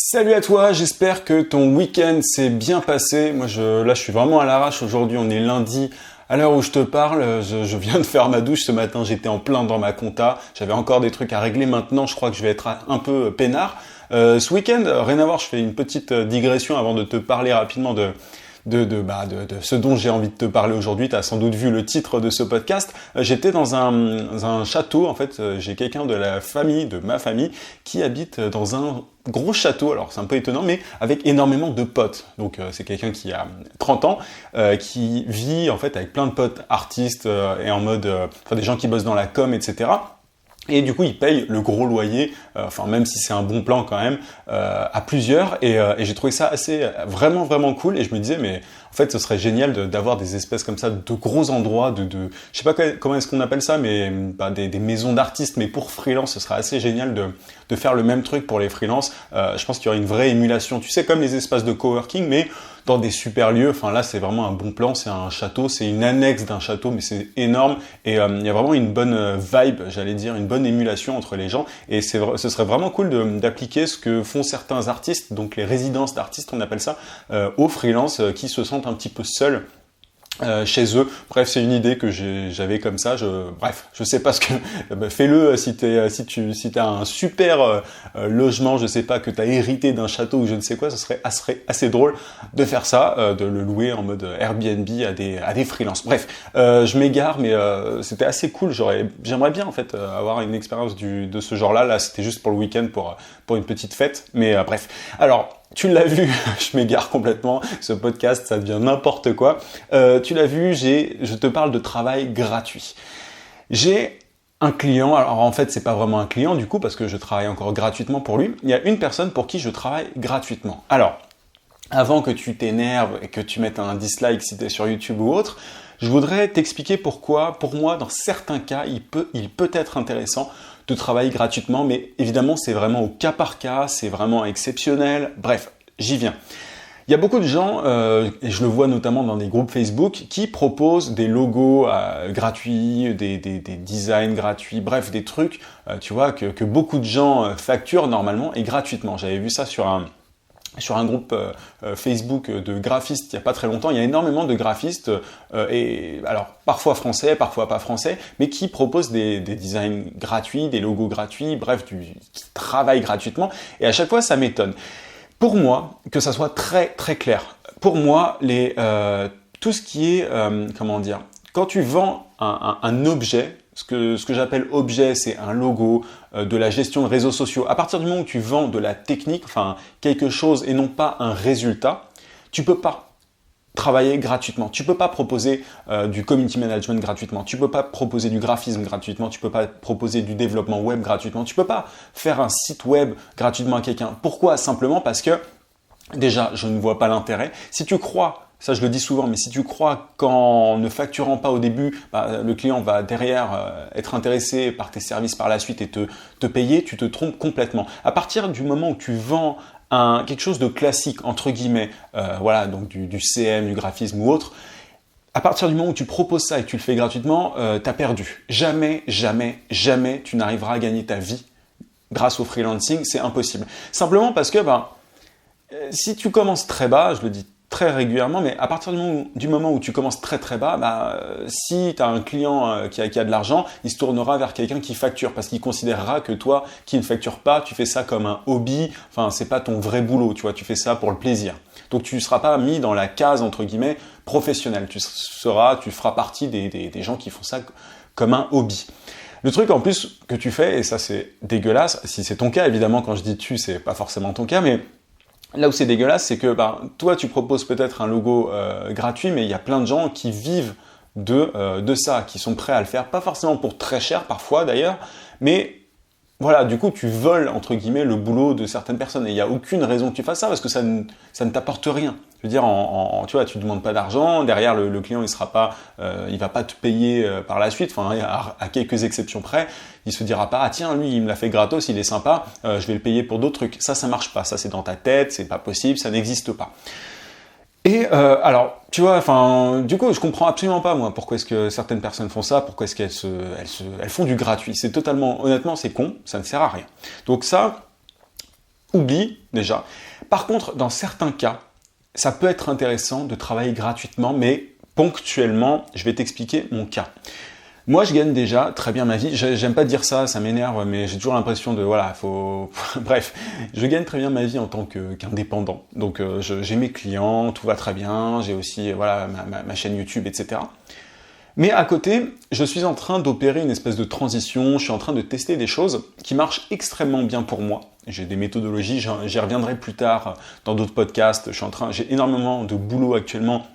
Salut à toi, j'espère que ton week-end s'est bien passé. Moi, je suis vraiment à l'arrache. Aujourd'hui, on est lundi. À l'heure où je te parle, je viens de faire ma douche ce matin. J'étais en plein dans ma compta. J'avais encore des trucs à régler. Maintenant, je crois que je vais être un peu peinard. Ce week-end, rien à voir, je fais une petite digression avant de te parler rapidement de ce dont j'ai envie de te parler aujourd'hui. Tu as sans doute vu le titre de ce podcast. J'étais dans un château. En fait, j'ai quelqu'un de ma famille, qui habite dans un gros château. Alors, c'est un peu étonnant, mais avec énormément de potes. Donc, c'est quelqu'un qui a 30 ans, qui vit en fait avec plein de potes artistes et en mode, des gens qui bossent dans la com, etc. Et du coup, il paye le gros loyer, même si c'est un bon plan quand même, à plusieurs. Et j'ai trouvé ça vraiment cool. Et je me disais, mais en fait, ce serait génial d'avoir des espèces comme ça, de gros endroits, je sais pas comment est-ce qu'on appelle ça, mais des maisons d'artistes. Mais pour freelance, ce serait assez génial de faire le même truc pour les freelances. Je pense qu'il y aurait une vraie émulation. Tu sais, comme les espaces de coworking, mais dans des super lieux. Enfin là, c'est vraiment un bon plan. C'est un château, c'est une annexe d'un château, mais c'est énorme. Et il y a vraiment une bonne vibe, j'allais dire, une bonne émulation entre les gens. Et ce serait vraiment cool d'appliquer ce que font certains artistes, donc les résidences d'artistes, on appelle ça, aux freelances qui se sentent un petit peu seuls chez eux. Bref, c'est une idée que j'avais comme ça. Je sais pas ce que. Fais-le si t'as un super logement, je sais pas, que t'as hérité d'un château ou je ne sais quoi, ce serait assez drôle de faire ça, de le louer en mode Airbnb à des freelances. Bref, je m'égare, mais c'était assez cool. J'aimerais bien en fait avoir une expérience de ce genre-là. Là, c'était juste pour le week-end, pour une petite fête. Mais bref. Alors. Tu l'as vu, je m'égare complètement, ce podcast, ça devient n'importe quoi. Tu l'as vu, je te parle de travail gratuit. J'ai un client, alors en fait c'est pas vraiment un client du coup parce que je travaille encore gratuitement pour lui. Il y a une personne pour qui je travaille gratuitement. Alors, avant que tu t'énerves et que tu mettes un dislike si tu es sur YouTube ou autre, je voudrais t'expliquer pourquoi, pour moi, dans certains cas, il peut être intéressant de travailler gratuitement, mais évidemment, c'est vraiment au cas par cas, c'est vraiment exceptionnel. Bref, j'y viens. Il y a beaucoup de gens, et je le vois notamment dans des groupes Facebook, qui proposent des logos gratuits, des designs gratuits, bref, des trucs, tu vois, que beaucoup de gens facturent normalement et gratuitement. J'avais vu ça sur un groupe Facebook de graphistes il n'y a pas très longtemps. Il y a énormément de graphistes, et alors parfois français, parfois pas français, mais qui proposent des designs gratuits, des logos gratuits, bref, qui travaillent gratuitement. Et à chaque fois, ça m'étonne. Pour moi, que ça soit très très clair, pour moi, tout ce qui est, quand tu vends un objet, ce que j'appelle objet, c'est un logo, de la gestion de réseaux sociaux. À partir du moment où tu vends de la technique, quelque chose et non pas un résultat, tu peux pas travailler gratuitement. Tu peux pas proposer du community management gratuitement. Tu peux pas proposer du graphisme gratuitement. Tu peux pas proposer du développement web gratuitement. Tu peux pas faire un site web gratuitement à quelqu'un. Pourquoi? Simplement parce que déjà, je ne vois pas l'intérêt. Si tu crois, ça je le dis souvent, mais si tu crois qu'en ne facturant pas au début, le client va derrière être intéressé par tes services par la suite et te payer, tu te trompes complètement. À partir du moment où tu vends quelque chose de classique, entre guillemets, donc du CM, du graphisme ou autre, à partir du moment où tu proposes ça et que tu le fais gratuitement, tu as perdu. Jamais tu n'arriveras à gagner ta vie grâce au freelancing, c'est impossible. Simplement parce que si tu commences très bas, je le dis très régulièrement, mais à partir du moment où tu commences très très bas, si tu as un client qui a de l'argent, il se tournera vers quelqu'un qui facture parce qu'il considérera que toi qui ne factures pas, tu fais ça comme un hobby, c'est pas ton vrai boulot, tu vois, tu fais ça pour le plaisir. Donc tu ne seras pas mis dans la case entre guillemets professionnelle, tu feras partie des gens qui font ça comme un hobby. Le truc en plus que tu fais, et ça c'est dégueulasse, si c'est ton cas évidemment, quand je dis tu, c'est pas forcément ton cas, mais là où c'est dégueulasse, c'est que toi, tu proposes peut-être un logo gratuit, mais il y a plein de gens qui vivent de ça, qui sont prêts à le faire, pas forcément pour très cher parfois d'ailleurs, mais voilà, du coup, tu voles, entre guillemets, le boulot de certaines personnes. Et il n'y a aucune raison que tu fasses ça, parce que ça ne t'apporte rien. Je veux dire, tu vois, tu ne demandes pas d'argent, derrière, le client, il va pas te payer par la suite, à quelques exceptions près, il se dira pas, ah tiens, lui, il me l'a fait gratos, il est sympa, je vais le payer pour d'autres trucs. Ça marche pas, ça c'est dans ta tête, c'est pas possible, ça n'existe pas. Et alors, tu vois, du coup, je comprends absolument pas moi pourquoi est-ce que certaines personnes font ça, pourquoi est-ce qu'elles font du gratuit. C'est totalement, honnêtement, c'est con, ça ne sert à rien. Donc ça, oublie déjà. Par contre, dans certains cas, ça peut être intéressant de travailler gratuitement, mais ponctuellement. Je vais t'expliquer mon cas. Moi, je gagne déjà très bien ma vie. J'aime pas dire ça, ça m'énerve, mais j'ai toujours l'impression de, voilà, bref, je gagne très bien ma vie en tant qu'indépendant. Donc, j'ai mes clients, tout va très bien. J'ai aussi, voilà, ma chaîne YouTube, etc. Mais à côté, je suis en train d'opérer une espèce de transition. Je suis en train de tester des choses qui marchent extrêmement bien pour moi. J'ai des méthodologies, j'y reviendrai plus tard dans d'autres podcasts. J'ai énormément de boulot actuellement.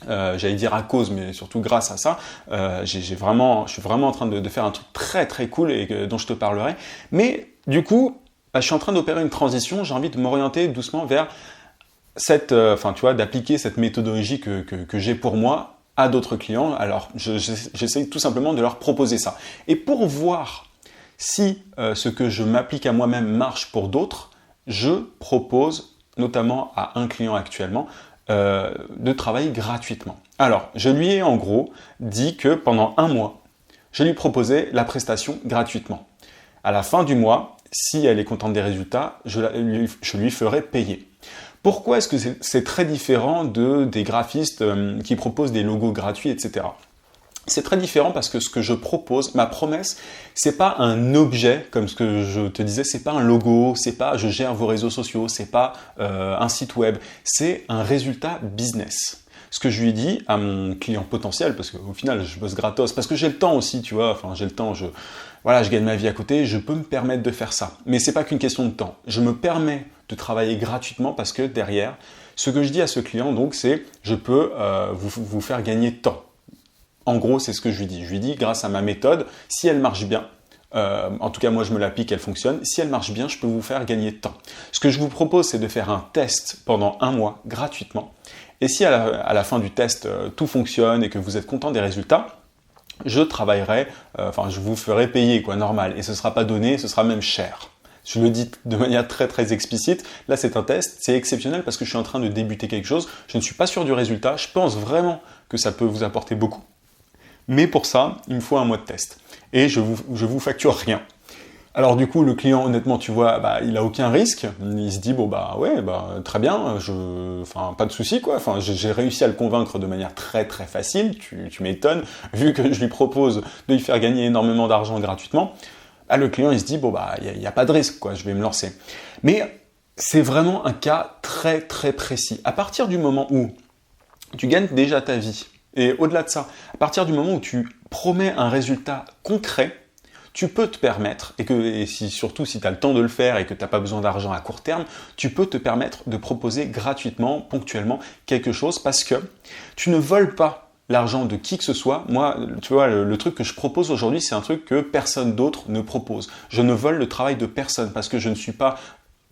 J'allais dire à cause, mais surtout grâce à ça, je suis vraiment en train de faire un truc très très cool et dont je te parlerai. Mais du coup, je suis en train d'opérer une transition. J'ai envie de m'orienter doucement vers d'appliquer cette méthodologie que j'ai pour moi à d'autres clients. Alors, j'essaie tout simplement de leur proposer ça. Et pour voir si ce que je m'applique à moi-même marche pour d'autres, je propose notamment à un client actuellement de travailler gratuitement. Alors, je lui ai en gros dit que pendant un mois, je lui proposais la prestation gratuitement. À la fin du mois, si elle est contente des résultats, je lui ferai payer. Pourquoi est-ce que c'est très différent des graphistes qui proposent des logos gratuits, etc. C'est très différent parce que ce que je propose, ma promesse, c'est pas un objet, comme ce que je te disais, c'est pas un logo, c'est pas je gère vos réseaux sociaux, c'est pas un site web, c'est un résultat business. Ce que je lui dis à mon client potentiel, parce qu'au final, je bosse gratos, parce que j'ai le temps aussi, tu vois, enfin j'ai le temps, je gagne ma vie à côté, je peux me permettre de faire ça. Mais c'est pas qu'une question de temps. Je me permets de travailler gratuitement parce que derrière, ce que je dis à ce client, donc, c'est je peux vous faire gagner temps. En gros, c'est ce que je lui dis. Je lui dis, grâce à ma méthode, si elle marche bien, en tout cas moi je me l'applique, elle fonctionne, si elle marche bien, je peux vous faire gagner de temps. Ce que je vous propose, c'est de faire un test pendant un mois gratuitement. Et si à la fin du test, tout fonctionne et que vous êtes content des résultats, je vous ferai payer, quoi, normal. Et ce ne sera pas donné, ce sera même cher. Je le dis de manière très très explicite. Là, c'est un test, c'est exceptionnel parce que je suis en train de débuter quelque chose. Je ne suis pas sûr du résultat. Je pense vraiment que ça peut vous apporter beaucoup. Mais pour ça, il me faut un mois de test. Et je vous facture rien. Alors du coup, le client, honnêtement, tu vois, il a aucun risque. Il se dit, très bien, pas de souci, quoi. Enfin, j'ai réussi à le convaincre de manière très très facile. Tu m'étonnes, vu que je lui propose de lui faire gagner énormément d'argent gratuitement. Le client, il se dit, il n'y a pas de risque, quoi. Je vais me lancer. Mais c'est vraiment un cas très très précis. À partir du moment où tu gagnes déjà ta vie, et au-delà de ça, à partir du moment où tu promets un résultat concret, tu peux te permettre, surtout si tu as le temps de le faire et que tu n'as pas besoin d'argent à court terme, tu peux te permettre de proposer gratuitement, ponctuellement, quelque chose parce que tu ne voles pas l'argent de qui que ce soit. Moi, tu vois, le truc que je propose aujourd'hui, c'est un truc que personne d'autre ne propose. Je ne vole le travail de personne parce que je ne suis pas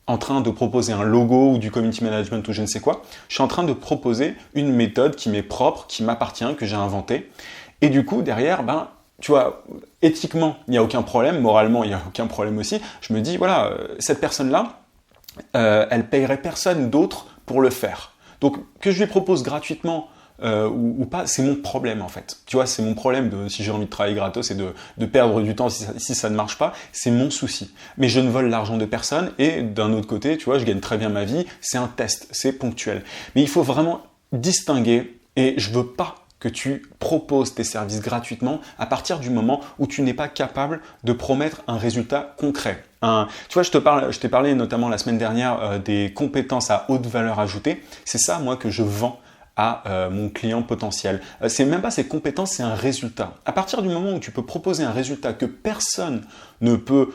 en train de proposer un logo ou du community management ou je ne sais quoi. Je suis en train de proposer une méthode qui m'est propre, qui m'appartient, que j'ai inventée. Et du coup, derrière, tu vois, éthiquement, il n'y a aucun problème, moralement, il n'y a aucun problème aussi. Je me dis, voilà, cette personne-là, elle payerait personne d'autre pour le faire. Donc, que je lui propose gratuitement ou pas, c'est mon problème en fait. Tu vois, c'est mon problème si j'ai envie de travailler gratos et de perdre du temps si ça ne marche pas, c'est mon souci. Mais je ne vole l'argent de personne et d'un autre côté, tu vois, je gagne très bien ma vie, c'est un test, c'est ponctuel. Mais il faut vraiment distinguer et je veux pas que tu proposes tes services gratuitement à partir du moment où tu n'es pas capable de promettre un résultat concret. Tu vois, je t'ai parlé notamment la semaine dernière des compétences à haute valeur ajoutée. C'est ça, moi, que je vends à mon client potentiel. C'est même pas ses compétences, c'est un résultat. À partir du moment où tu peux proposer un résultat que personne ne peut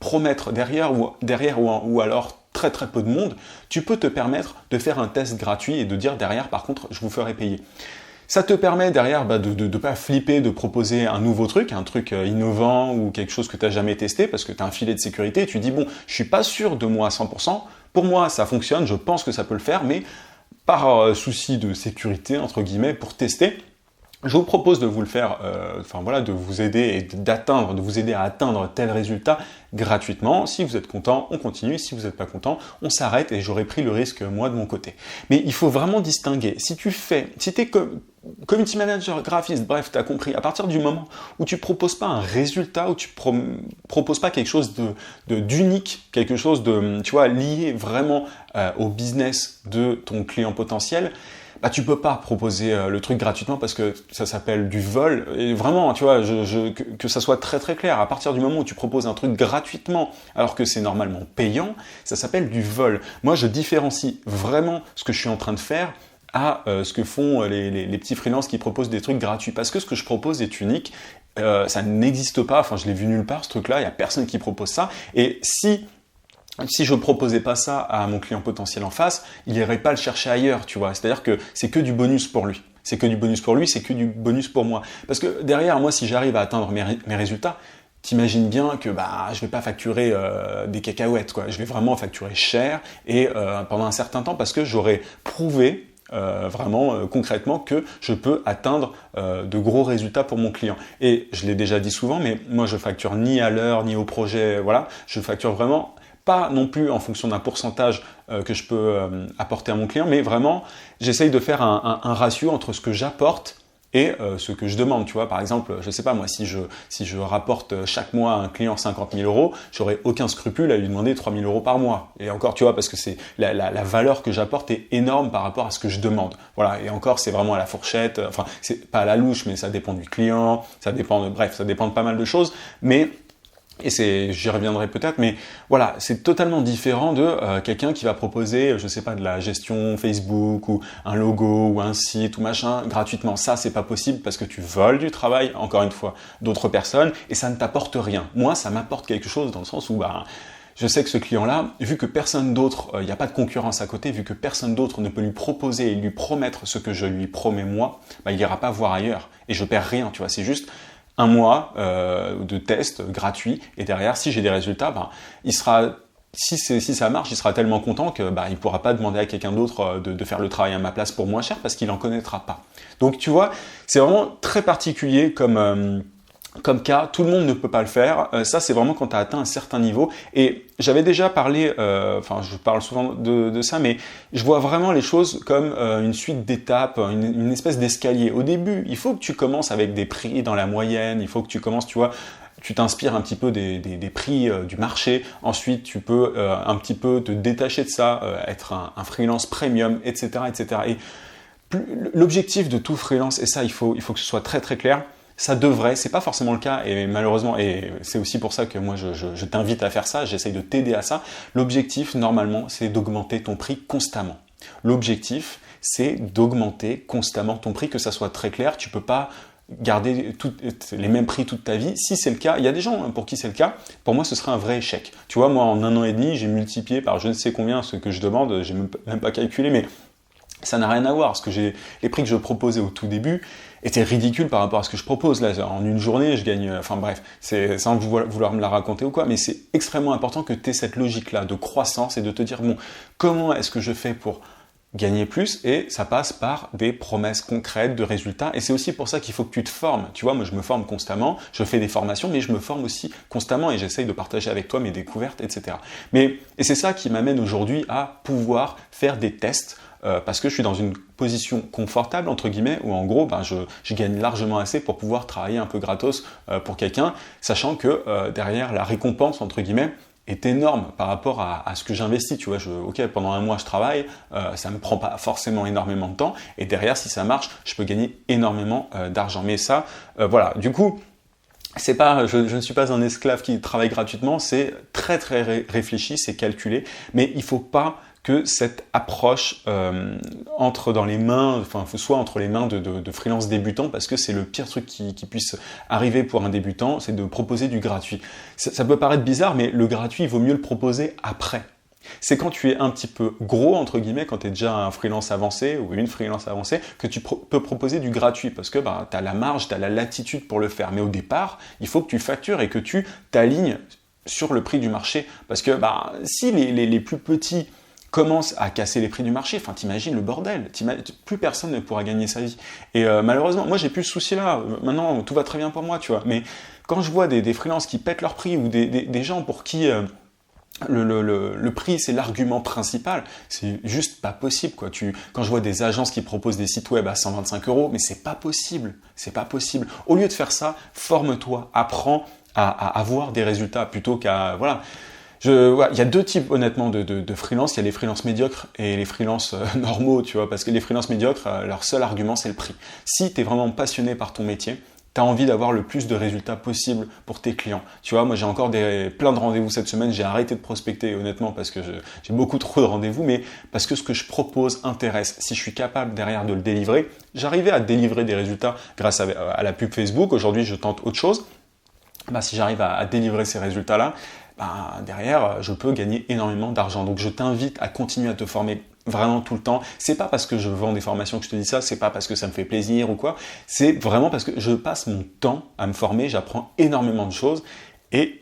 promettre derrière ou alors très très peu de monde, tu peux te permettre de faire un test gratuit et de dire derrière, par contre, je vous ferai payer. Ça te permet derrière de ne pas flipper, de proposer un nouveau truc, un truc innovant ou quelque chose que tu n'as jamais testé parce que tu as un filet de sécurité et tu dis, bon, je suis pas sûr de moi à 100%, pour moi ça fonctionne, je pense que ça peut le faire, mais par souci de sécurité, entre guillemets, pour tester, Je vous propose de vous le faire, de vous aider et de vous aider à atteindre tel résultat gratuitement. Si vous êtes content, on continue. Si vous n'êtes pas content, on s'arrête et j'aurais pris le risque moi de mon côté. Mais il faut vraiment distinguer. Si tu es community manager, graphiste, bref, tu as compris. À partir du moment où tu proposes pas un résultat, où tu proposes pas quelque chose d'unique, quelque chose de, tu vois, lié vraiment au business de ton client potentiel, bah, tu peux pas proposer le truc gratuitement parce que ça s'appelle du vol. Et vraiment, tu vois, que ça soit très très clair. À partir du moment où tu proposes un truc gratuitement alors que c'est normalement payant, ça s'appelle du vol. Moi, je différencie vraiment ce que je suis en train de faire à ce que font les petits freelances qui proposent des trucs gratuits. Parce que ce que je propose est unique. Ça n'existe pas. Enfin, je l'ai vu nulle part, ce truc-là. Il y a personne qui propose ça. Et si je proposais pas ça à mon client potentiel en face, il irait pas le chercher ailleurs, tu vois. C'est-à-dire que c'est que du bonus pour lui. C'est que du bonus pour lui, c'est que du bonus pour moi. Parce que derrière, moi, si j'arrive à atteindre mes résultats, t'imagines bien que je vais pas facturer des cacahuètes, quoi. Je vais vraiment facturer cher et pendant un certain temps parce que j'aurais prouvé concrètement que je peux atteindre de gros résultats pour mon client. Et je l'ai déjà dit souvent, mais moi je facture ni à l'heure ni au projet, voilà. Je facture vraiment pas non plus en fonction d'un pourcentage que je peux apporter à mon client, mais vraiment, j'essaye de faire un ratio entre ce que j'apporte et ce que je demande. Tu vois, par exemple, je sais pas moi, si je rapporte chaque mois à un client 50 000 euros, j'aurais aucun scrupule à lui demander 3 000 euros par mois. Et encore, tu vois, parce que c'est la valeur que j'apporte est énorme par rapport à ce que je demande. Voilà, et encore, c'est vraiment à la fourchette, enfin, c'est pas à la louche, mais ça dépend du client, ça dépend de pas mal de choses, mais j'y reviendrai peut-être, mais voilà, c'est totalement différent de quelqu'un qui va proposer, je sais pas, de la gestion Facebook ou un logo ou un site ou machin gratuitement. Ça, c'est pas possible parce que tu voles du travail, encore une fois, d'autres personnes et ça ne t'apporte rien. Moi, ça m'apporte quelque chose dans le sens où je sais que ce client-là, vu que personne d'autre, il n'y a pas de concurrence à côté, vu que personne d'autre ne peut lui proposer et lui promettre ce que je lui promets moi, il n'ira pas voir ailleurs et je perds rien, tu vois. C'est juste un mois de test gratuit et derrière, si j'ai des résultats, si ça marche, il sera tellement content que il pourra pas demander à quelqu'un d'autre de faire le travail à ma place pour moins cher parce qu'il en connaîtra pas. Donc tu vois, c'est vraiment très particulier comme cas, tout le monde ne peut pas le faire. Ça, c'est vraiment quand tu as atteint un certain niveau. Et j'avais déjà parlé, je parle souvent de ça, mais je vois vraiment les choses comme une suite d'étapes, une espèce d'escalier. Au début, il faut que tu commences avec des prix dans la moyenne, il faut que tu commences, tu vois, tu t'inspires un petit peu des prix du marché. Ensuite, tu peux un petit peu te détacher de ça, être un freelance premium, etc., etc. Et l'objectif de tout freelance, et ça, il faut que ce soit très très clair, ça devrait, c'est pas forcément le cas et malheureusement, et c'est aussi pour ça que moi je t'invite à faire ça, j'essaye de t'aider à ça. L'objectif normalement c'est d'augmenter ton prix constamment. L'objectif c'est d'augmenter constamment ton prix, que ça soit très clair, tu peux pas garder les mêmes prix toute ta vie. Si c'est le cas, il y a des gens pour qui c'est le cas, pour moi ce serait un vrai échec. Tu vois, moi en 1 an et demi, j'ai multiplié par je ne sais combien ce que je demande, j'ai même pas calculé, mais ça n'a rien à voir, parce que les prix que je proposais au tout début étaient ridicules par rapport à ce que je propose. Là, en une journée, je gagne... Enfin bref, c'est sans vouloir me la raconter ou quoi, mais c'est extrêmement important que tu aies cette logique-là de croissance et de te dire, bon, comment est-ce que je fais pour gagner plus? Et ça passe par des promesses concrètes de résultats. Et c'est aussi pour ça qu'il faut que tu te formes. Tu vois, moi, je me forme constamment, je fais des formations, mais je me forme aussi constamment et j'essaye de partager avec toi mes découvertes, etc. Et c'est ça qui m'amène aujourd'hui à pouvoir faire des tests parce que je suis dans une position confortable, entre guillemets, où en gros, je gagne largement assez pour pouvoir travailler un peu gratos pour quelqu'un, sachant que derrière, la récompense, entre guillemets, est énorme par rapport à ce que j'investis. Tu vois, pendant 1 mois, je travaille, ça me prend pas forcément énormément de temps, et derrière, si ça marche, je peux gagner énormément d'argent. Mais ça, voilà, du coup, je ne suis pas un esclave qui travaille gratuitement, c'est très très réfléchi, c'est calculé, mais il faut pas que cette approche entre dans les mains, soit entre les mains de freelance débutants, parce que c'est le pire truc qui puisse arriver pour un débutant, c'est de proposer du gratuit. Ça peut paraître bizarre, mais le gratuit, il vaut mieux le proposer après. C'est quand tu es un petit peu gros, entre guillemets, quand tu es déjà un freelance avancé ou une freelance avancée, que tu peux proposer du gratuit parce que tu as la marge, tu as la latitude pour le faire. Mais au départ, il faut que tu factures et que tu t'alignes sur le prix du marché. Parce que si les plus petits commence à casser les prix du marché, enfin t'imagines le bordel, plus personne ne pourra gagner sa vie. Et malheureusement, moi j'ai plus ce souci-là, maintenant tout va très bien pour moi, tu vois, mais quand je vois des freelances qui pètent leur prix ou des gens pour qui le prix c'est l'argument principal, c'est juste pas possible quoi. Quand je vois des agences qui proposent des sites web à 125 €, mais c'est pas possible, c'est pas possible. Au lieu de faire ça, forme-toi, apprends à avoir des résultats plutôt qu'à voilà. Il y a deux types honnêtement de freelance. Il y a les freelances médiocres et les freelances normaux, tu vois, parce que les freelances médiocres, leur seul argument c'est le prix. Si tu es vraiment passionné par ton métier, tu as envie d'avoir le plus de résultats possible pour tes clients. Tu vois, moi j'ai encore plein de rendez-vous cette semaine, j'ai arrêté de prospecter honnêtement parce que j'ai beaucoup trop de rendez-vous, mais parce que ce que je propose intéresse. Si je suis capable derrière de le délivrer, j'arrivais à délivrer des résultats grâce à la pub Facebook. Aujourd'hui, je tente autre chose. Si j'arrive à délivrer ces résultats-là, derrière, je peux gagner énormément d'argent. Donc, je t'invite à continuer à te former vraiment tout le temps. C'est pas parce que je vends des formations que je te dis ça, c'est pas parce que ça me fait plaisir ou quoi. C'est vraiment parce que je passe mon temps à me former, j'apprends énormément de choses et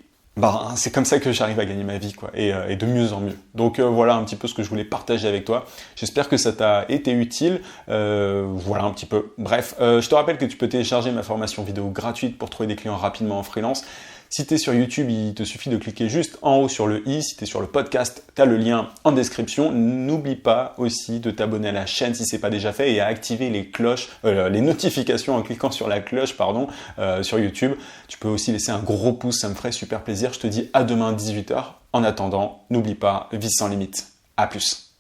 c'est comme ça que j'arrive à gagner ma vie, quoi, et de mieux en mieux. Donc voilà un petit peu ce que je voulais partager avec toi. J'espère que ça t'a été utile. Voilà un petit peu. Bref, je te rappelle que tu peux télécharger ma formation vidéo gratuite pour trouver des clients rapidement en freelance. Si tu es sur YouTube, il te suffit de cliquer juste en haut sur le i. Si tu es sur le podcast, tu as le lien en description. N'oublie pas aussi de t'abonner à la chaîne si ce n'est pas déjà fait et à activer les notifications en cliquant sur la cloche sur YouTube. Tu peux aussi laisser un gros pouce, ça me ferait super plaisir. Je te dis à demain 18h. En attendant, n'oublie pas, vis sans limite. À plus.